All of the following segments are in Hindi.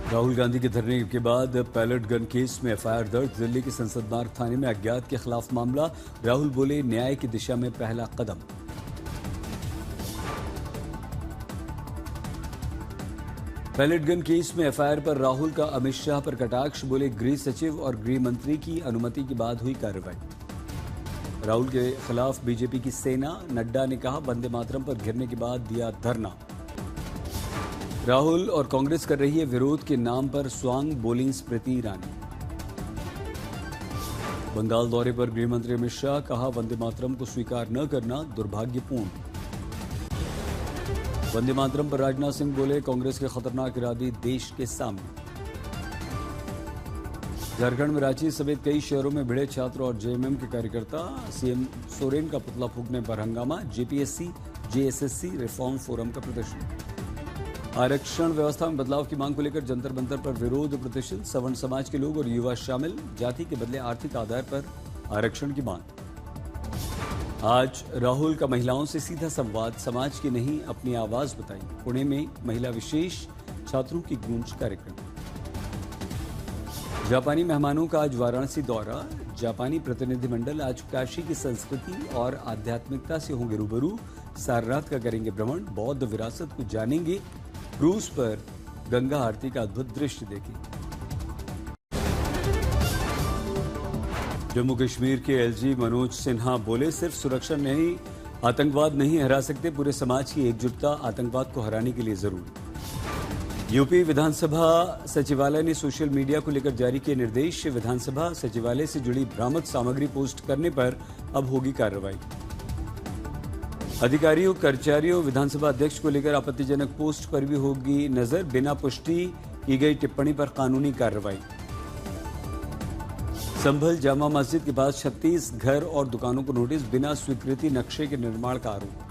राहुल गांधी के धरने के बाद पैलेट गन केस में एफआईआर दर्ज। दिल्ली के संसद मार्ग थाने में अज्ञात के खिलाफ मामला। राहुल बोले, न्याय की दिशा में पहला कदम। पैलेट गन केस में एफआईआर पर राहुल का अमित शाह पर कटाक्ष। बोले, गृह सचिव और गृह मंत्री की अनुमति के बाद हुई कार्रवाई। राहुल के खिलाफ बीजेपी की सेना। नड्डा ने कहा, वंदे मातरम पर घिरने के बाद दिया धरना। राहुल और कांग्रेस कर रही है विरोध के नाम पर स्वांग, बोली स्मृति ईरानी। बंगाल दौरे पर गृह मंत्री अमित शाह। कहा, वंदे मातरम को स्वीकार न करना दुर्भाग्यपूर्ण। वंदे मातरम पर राजनाथ सिंह बोले, कांग्रेस के खतरनाक इरादे देश के सामने। झारखंड में रांची समेत कई शहरों में भिड़े छात्र और जेएमएम के कार्यकर्ता। सीएम सोरेन का पुतला फूंकने पर हंगामा। जेपीएससी जेएसएससी रिफॉर्म फोरम का प्रदर्शन। आरक्षण व्यवस्था में बदलाव की मांग को लेकर जंतर मंतर पर विरोध प्रदर्शन। सवर्ण समाज के लोग और युवा शामिल। जाति के बदले आर्थिक आधार पर आरक्षण की मांग। आज राहुल का महिलाओं से सीधा संवाद। समाज की नहीं, अपनी आवाज बताई। पुणे में महिला विशेष छात्रों की गूंज कार्यक्रम। जापानी मेहमानों का आज वाराणसी दौरा। जापानी प्रतिनिधिमंडल आज काशी की संस्कृति और आध्यात्मिकता से होंगे रूबरू। सारी रात का करेंगे भ्रमण। बौद्ध विरासत को जानेंगे। क्रूज पर गंगा आरती का अद्भुत दृश्य देखेंगे। जम्मू कश्मीर के एलजी मनोज सिन्हा बोले, सिर्फ सुरक्षा नहीं, आतंकवाद नहीं हरा सकते। पूरे समाज की एकजुटता आतंकवाद को हराने के लिए जरूरी। यूपी विधानसभा सचिवालय ने सोशल मीडिया को लेकर जारी किए निर्देश। विधानसभा सचिवालय से जुड़ी भ्रामक सामग्री पोस्ट करने पर अब होगी कार्रवाई। अधिकारियों कर्मचारियों विधानसभा अध्यक्ष को लेकर आपत्तिजनक पोस्ट पर भी होगी नजर। बिना पुष्टि की गई टिप्पणी पर कानूनी कार्रवाई। संभल जामा मस्जिद के पास 36 घर और दुकानों को नोटिस। बिना स्वीकृति नक्शे के निर्माण का आरोप।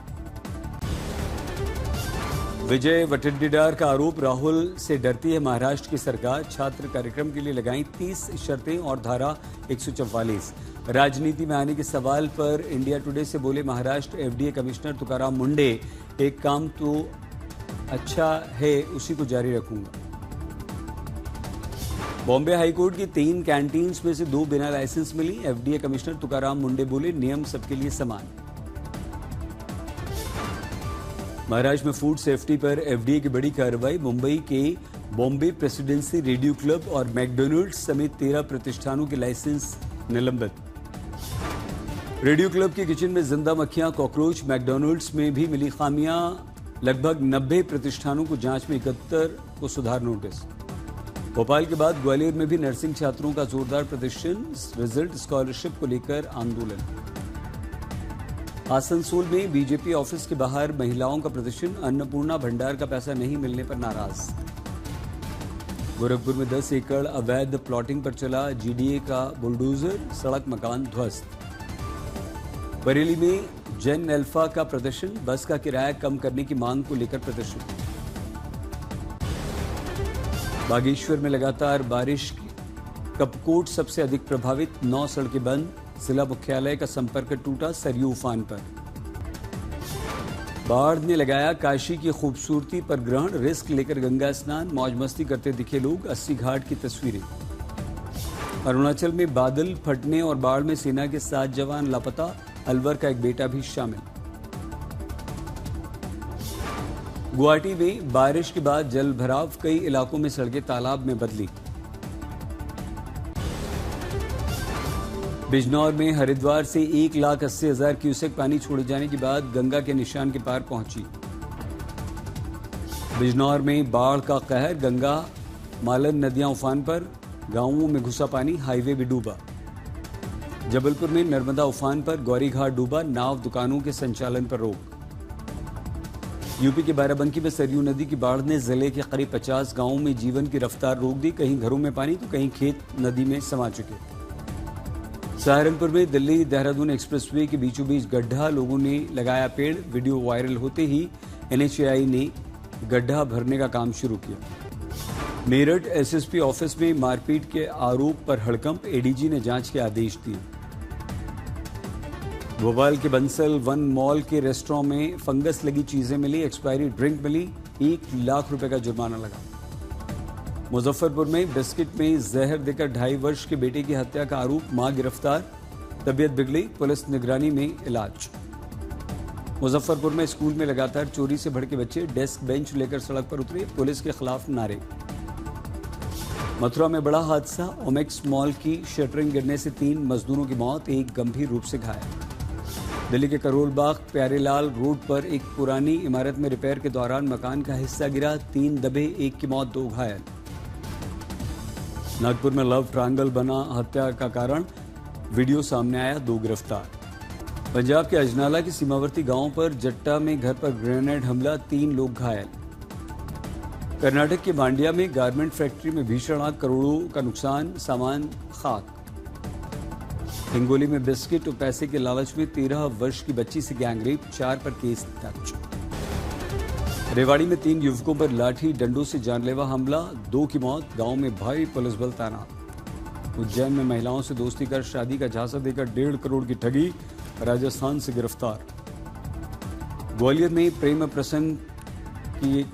विजय वटेड्डीदार का आरोप, राहुल से डरती है महाराष्ट्र की सरकार। छात्र कार्यक्रम के लिए लगाई 30 शर्तें और धारा 144। राजनीति में आने के सवाल पर इंडिया टुडे से बोले महाराष्ट्र एफडीए कमिश्नर तुकाराम मुंडे, एक काम तो अच्छा है उसी को जारी रखूंगा। बॉम्बे हाईकोर्ट की 3 कैंटीन्स में से 2 बिना लाइसेंस मिली। एफडीए कमिश्नर तुकाराम मुंडे बोले, नियम सबके लिए समान। महाराष्ट्र में फूड सेफ्टी पर एफडीए की बड़ी कार्रवाई। मुंबई के बॉम्बे प्रेसिडेंसी रेडियो क्लब और मैकडॉनल्ड्स समेत 13 प्रतिष्ठानों के लाइसेंस निलंबित। रेडियो क्लब के किचन में जिंदा मक्खियां, कॉकरोच। मैकडॉनल्ड्स में भी मिली खामियां। लगभग 90 प्रतिष्ठानों को जांच में 71 को सुधार नोटिस। भोपाल के बाद ग्वालियर में भी नर्सिंग छात्रों का जोरदार प्रदर्शन। रिजल्ट स्कॉलरशिप को लेकर आंदोलन। आसनसोल में बीजेपी ऑफिस के बाहर महिलाओं का प्रदर्शन। अन्नपूर्णा भंडार का पैसा नहीं मिलने पर नाराज। गोरखपुर में 10 एकड़ अवैध प्लॉटिंग पर चला जीडीए का बुलडोजर। सड़क मकान ध्वस्त। बरेली में जेन अल्फा का प्रदर्शन। बस का किराया कम करने की मांग को लेकर प्रदर्शन। बागेश्वर में लगातार बारिश। कपकोट सबसे अधिक प्रभावित। 9 सड़कें बंद। जिला मुख्यालय का संपर्क टूटा। सरयू उफान पर। बाढ़ ने लगाया काशी की खूबसूरती पर ग्रहण। रिस्क लेकर गंगा स्नान। मौज मस्ती करते दिखे लोग। 80 घाट की तस्वीरें। अरुणाचल में बादल फटने और बाढ़ में सेना के 7 जवान लापता। अलवर का एक बेटा भी शामिल। गुवाहाटी में बारिश के बाद जल भराव। कई इलाकों में सड़कें तालाब में बदली। बिजनौर में हरिद्वार से 1,80,000 क्यूसेक पानी छोड़े जाने के बाद गंगा के निशान के पार पहुंची। बिजनौर में बाढ़ का कहर। गंगा मालन नदियां उफान पर। गांवों में घुसा पानी। हाईवे भी डूबा। जबलपुर में नर्मदा उफान पर। गौरीघाट डूबा। नाव दुकानों के संचालन पर रोक। यूपी के बाराबंकी में सरयू नदी की बाढ़ ने जिले के करीब 50 गांवों में जीवन की रफ्तार रोक दी। कहीं घरों में पानी तो कहीं खेत नदी में समा चुके। सहारनपुर में दिल्ली देहरादून एक्सप्रेसवे के बीचों बीच गड्ढा। लोगों ने लगाया पेड़। वीडियो वायरल होते ही एनएचएआई ने गड्ढा भरने का काम शुरू किया। मेरठ एसएसपी ऑफिस में मारपीट के आरोप पर हड़कंप। एडीजी ने जांच के आदेश दिए। भोपाल के बंसल वन मॉल के रेस्टोरेंट में फंगस लगी चीजें मिली। एक्सपायरी ड्रिंक मिली। 1 लाख रुपए का जुर्माना लगा। मुजफ्फरपुर में बिस्किट में जहर देकर 2.5 वर्ष के बेटे की हत्या का आरोप, मां गिरफ्तार, तबीयत बिगड़ी, पुलिस निगरानी में इलाज। मुजफ्फरपुर में स्कूल में लगातार चोरी से भड़के बच्चे, डेस्क बेंच लेकर सड़क पर उतरे, पुलिस के खिलाफ नारे। मथुरा में बड़ा हादसा, ओमेक्स मॉल की शटरिंग गिरने से 3 मजदूरों की मौत, एक गंभीर रूप से घायल। दिल्ली के करोल बाग प्यारेलाल रोड पर एक पुरानी इमारत में रिपेयर के दौरान मकान का हिस्सा गिरा, 3 दबे, 1 की मौत, 2 घायल। नागपुर में लव ट्रायंगल बना हत्या का कारण, वीडियो सामने आया, 2 गिरफ्तार। पंजाब के अजनाला के सीमावर्ती गांव पर जट्टा में घर पर ग्रेनेड हमला, 3 लोग घायल। कर्नाटक के मांड्या में गारमेंट फैक्ट्री में भीषण आग, करोड़ों का नुकसान, सामान खाक। हिंगोली में बिस्किट और पैसे के लालच में 13 वर्ष की बच्ची से गैंगरेप, 4 पर केस दर्ज। रेवाड़ी में 3 युवकों पर लाठी डंडों से जानलेवा हमला, 2 की मौत, गांव में भारी पुलिस बल तैनात। उज्जैन में महिलाओं से दोस्ती कर शादी का झांसा देकर 1.5 करोड़ की ठगी, राजस्थान से गिरफ्तार। ग्वालियर में प्रेम प्रसंग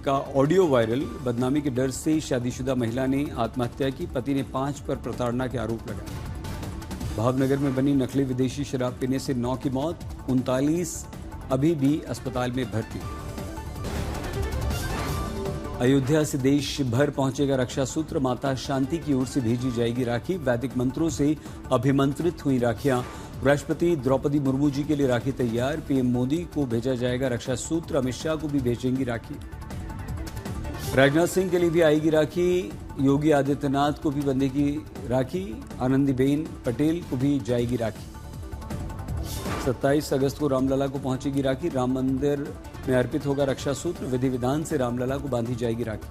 का ऑडियो वायरल, बदनामी के डर से शादीशुदा महिला ने आत्महत्या की, पति ने 5 पर प्रताड़ना के आरोप लगाए। भावनगर में बनी नकली विदेशी शराब पीने से 9 की मौत, 39 अभी भी अस्पताल में भर्ती। अयोध्या से देश भर पहुंचेगा रक्षा सूत्र, माता शांति की ओर से भेजी जाएगी राखी, वैदिक मंत्रों से अभिमंत्रित हुई राखियां। राष्ट्रपति द्रौपदी मुर्मू जी के लिए राखी तैयार, पीएम मोदी को भेजा जाएगा रक्षा सूत्र, अमित शाह को भी भेजेंगी राखी। राजनाथ सिंह के लिए भी आएगी राखी, योगी आदित्यनाथ को भी बंधेगी राखी, आनंदीबेन पटेल को भी जाएगी राखी। 27 अगस्त को रामलला को पहुंचेगी राखी, राम मंदिर में अर्पित होगा रक्षा सूत्र, विधि विधान से रामलला को बांधी जाएगी राखी।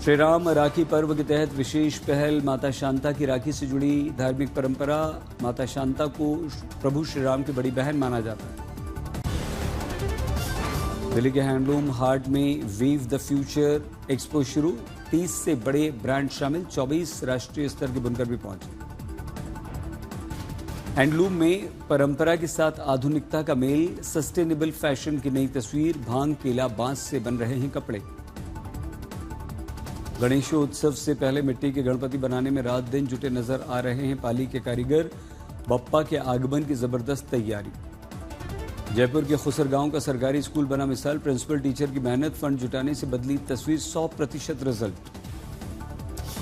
श्री राम राखी पर्व के तहत विशेष पहल, माता शांता की राखी से जुड़ी धार्मिक परंपरा। माता शांता को प्रभु श्री राम की बड़ी बहन माना जाता है। दिल्ली के हैंडलूम हाट में वीव द फ्यूचर एक्सपो शुरू, 30 से बड़े ब्रांड शामिल, 24 राष्ट्रीय स्तर के बुनकर भी पहुंचे। हैंडलूम में परंपरा के साथ आधुनिकता का मेल, सस्टेनेबल फैशन की नई तस्वीर, भांग, केला, बांस से बन रहे हैं कपड़े। गणेशोत्सव से पहले मिट्टी के गणपति बनाने में रात दिन जुटे नजर आ रहे हैं पाली के कारीगर, बप्पा के आगमन की जबरदस्त तैयारी। जयपुर के खुसर गांव का सरकारी स्कूल बना मिसाल, प्रिंसिपल टीचर की मेहनत, फंड जुटाने से बदली तस्वीर, 100% रिजल्ट।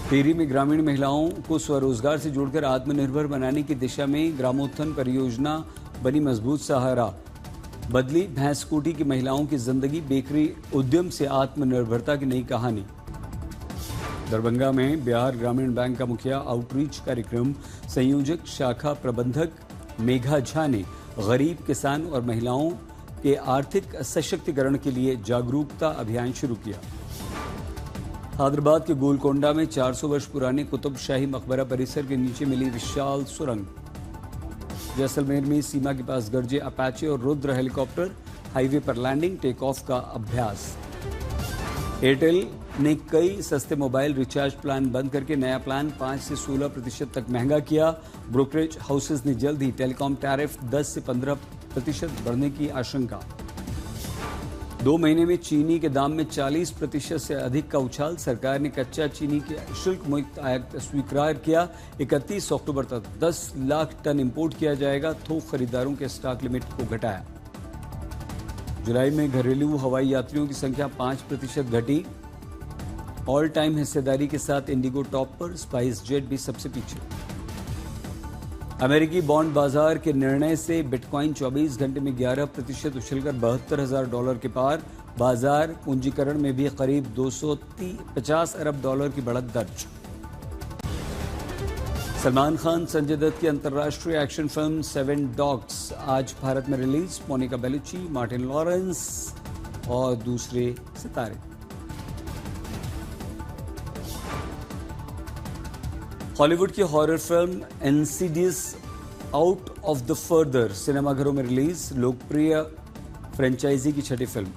टिहरी में ग्रामीण महिलाओं को स्वरोजगार से जोड़कर आत्मनिर्भर बनाने की दिशा में ग्रामोत्थान परियोजना बनी मजबूत सहारा, बदली भैंस कूटी की महिलाओं की जिंदगी, बेकरी उद्यम से आत्मनिर्भरता की नई कहानी। दरभंगा में बिहार ग्रामीण बैंक का मुखिया आउटरीच कार्यक्रम संयोजक शाखा प्रबंधक मेघा झा ने गरीब, किसान और महिलाओं के आर्थिक सशक्तिकरण के लिए जागरूकता अभियान शुरू किया। हैदराबाद के गोलकोंडा में 400 वर्ष पुराने कुतुब शाही मकबरा परिसर के नीचे मिली विशाल सुरंग। जैसलमेर में सीमा के पास गरजे अपाचे और रुद्र हेलीकॉप्टर, हाईवे पर लैंडिंग, टेक ऑफ का अभ्यास। एयरटेल ने कई सस्ते मोबाइल रिचार्ज प्लान बंद करके नया प्लान 5 से 16% तक महंगा किया। ब्रोकरेज हाउसेस ने जल्द ही टेलीकॉम टैरिफ 10 से 15% बढ़ने की आशंका। 2 महीने में चीनी के दाम में 40% से अधिक का उछाल, सरकार ने कच्चा चीनी के शुल्क मुक्त आयात स्वीकार किया। 31 अक्टूबर तक 10 लाख टन इंपोर्ट किया जाएगा, थोक खरीदारों के स्टॉक लिमिट को घटाया। जुलाई में घरेलू हवाई यात्रियों की संख्या 5% घटी। ऑल टाइम हिस्सेदारी के साथ इंडिगो टॉप पर, स्पाइस जेट भी सबसे पीछे। अमेरिकी बॉन्ड बाजार के निर्णय से बिटकॉइन 24 घंटे में 11% उछलकर $72,000 के पार। बाजार पूंजीकरण में भी करीब $250 अरब की बढ़त दर्ज। सलमान खान, संजय दत्त की अंतर्राष्ट्रीय एक्शन फिल्म 7 डॉग्स आज भारत में release. Monica Bellucci, Martin Lawrence और दूसरे सितारे। हॉलीवुड की horror film Insidious out of the further सिनेमाघरों में रिलीज, लोकप्रिय फ्रेंचाइजी की 6ठी फिल्म।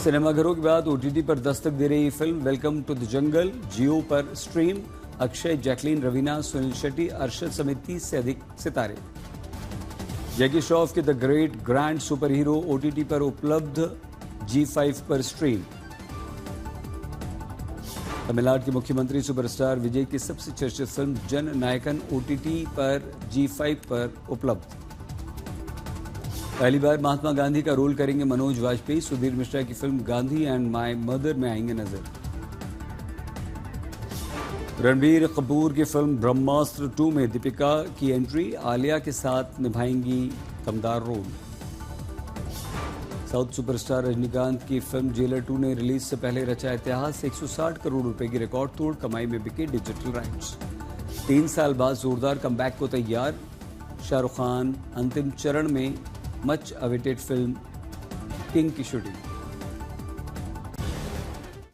सिनेमाघरों के बाद ओटीटी पर दस्तक दे रही film welcome to the jungle Jio पर स्ट्रीम। अक्षय, जैकलीन, रवीना, सुनील शेट्टी, अरशद समेत 30 से अधिक सितारे। जैकी श्रॉफ के the great grand super hero OTT पर उपलब्ध, G5 पर स्ट्रीम। तमिलनाडु के मुख्यमंत्री सुपरस्टार विजय की सबसे चर्चित फिल्म जन नायकन OTT पर G5 पर उपलब्ध। पहली बार महात्मा गांधी का रोल करेंगे मनोज वाजपेयी। सुधीर मिश्रा की film Gandhi and my mother में आएंगे नजर। रणबीर कपूर की फिल्म ब्रह्मास्त्र 2 में दीपिका की एंट्री। आलिया के साथ निभाएंगी दमदार रोल। साउथ सुपरस्टार रजनीकांत की फिल्म जेलर 2 ने रिलीज से पहले रचा इतिहास। 160 करोड़ रुपए की रिकॉर्ड तोड़ कमाई में बिके डिजिटल राइट्स। 3 साल बाद जोरदार कमबैक को तैयार शाहरुख खान। अंतिम चरण में मच अवेटेड फिल्म किंग की शूटिंग।